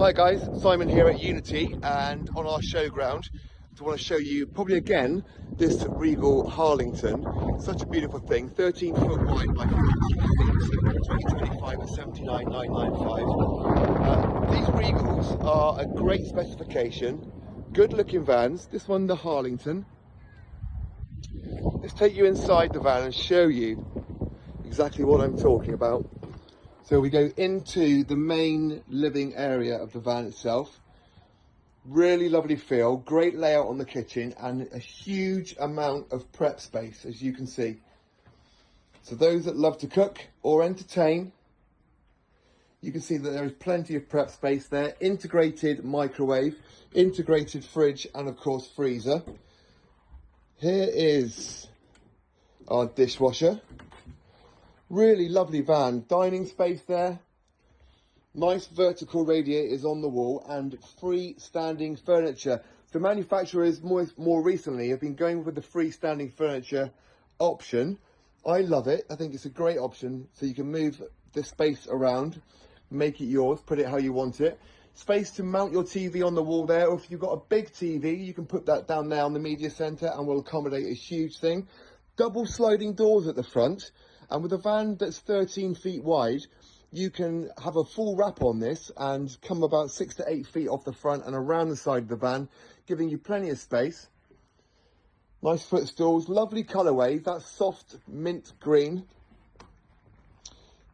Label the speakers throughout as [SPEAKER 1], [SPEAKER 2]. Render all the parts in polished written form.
[SPEAKER 1] Hi guys, Simon here at Unity and on our showground. I want to show you probably again this Regal Harlington. Such a beautiful thing, 13 foot wide by 15 feet, 2025 at 79,995. These Regals are a great specification, good looking vans. This one, the Harlington. Let's take you inside the van and show you exactly what I'm talking about. So we go into the main living area of the van itself. Really lovely feel, great layout on the kitchen and a huge amount of prep space, as you can see. So those that love to cook or entertain, you can see that there is plenty of prep space there. Integrated microwave, integrated fridge and of course freezer. Here is our dishwasher. Really lovely van, dining space there, nice vertical radiators on the wall and freestanding furniture. The manufacturers more recently have been going with the freestanding furniture option. I love it, I think it's a great option, so you can move the space around, make it yours, put it how you want it. Space to mount your TV on the wall there, or if you've got a big TV, you can put that down there on the media centre and will accommodate a huge thing. Double sliding doors at the front. And with a van that's 13 feet wide, you can have a full wrap on this and come about 6 to 8 feet off the front and around the side of the van, giving you plenty of space. Nice footstools, lovely colourway, that's soft mint green.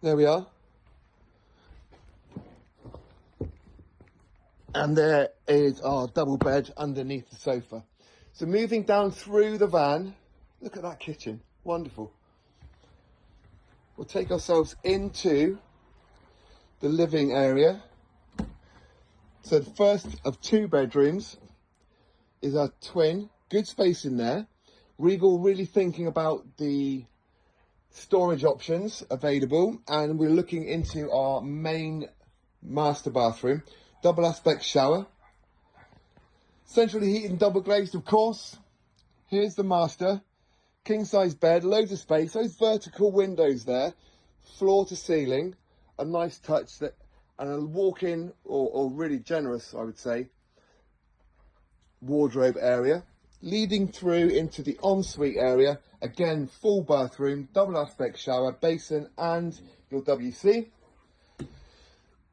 [SPEAKER 1] There we are. And there is our double bed underneath the sofa. So moving down through the van, look at that kitchen, wonderful. We'll take ourselves into the living area. So the first of 2 bedrooms is our twin. Good space in there. Regal really thinking about the storage options available. And we're looking into our main master bathroom. Double aspect shower. Centrally heated and double glazed, of course. Here's the master. King size bed, loads of space, those vertical windows there, floor to ceiling, a nice touch that, and a walk-in or really generous, I would say, wardrobe area, leading through into the ensuite area. Again, full bathroom, double aspect shower, basin and your WC.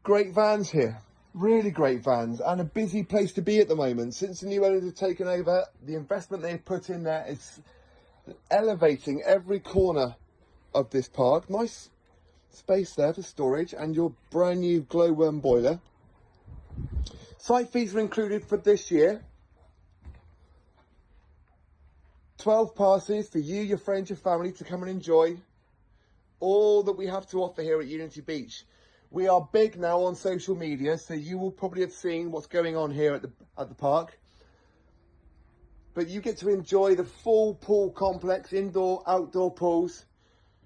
[SPEAKER 1] Great vans here, really great vans and a busy place to be at the moment. Since the new owners have taken over, the investment they've put in there is elevating every corner of this park. Nice space there for storage and your brand new glowworm boiler. Site fees are included for this year. 12 passes for you, your friends, your family to come and enjoy all that we have to offer here at Unity Beach. We are big now on social media, so you will probably have seen what's going on here at the park. But you get to enjoy the full pool complex, indoor, outdoor pools,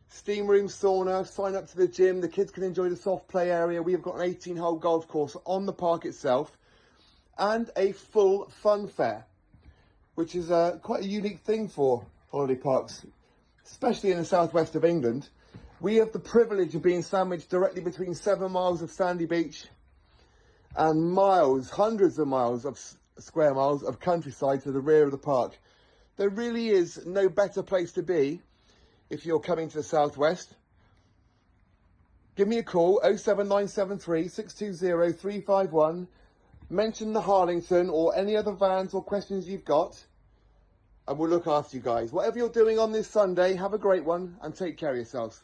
[SPEAKER 1] steam room, sauna, sign up to the gym. The kids can enjoy the soft play area. We have got an 18-hole golf course on the park itself and a full fun fair, which is quite a unique thing for holiday parks, especially in the southwest of England. We have the privilege of being sandwiched directly between 7 miles of sandy beach and miles, hundreds of miles of square miles of countryside to the rear of the park. There really is no better place to be if you're coming to the southwest. Give me a call, 07973 620 351. Mention the Harlington or any other vans or questions you've got and we'll look after you guys. Whatever you're doing on this Sunday, have a great one and take care of yourselves.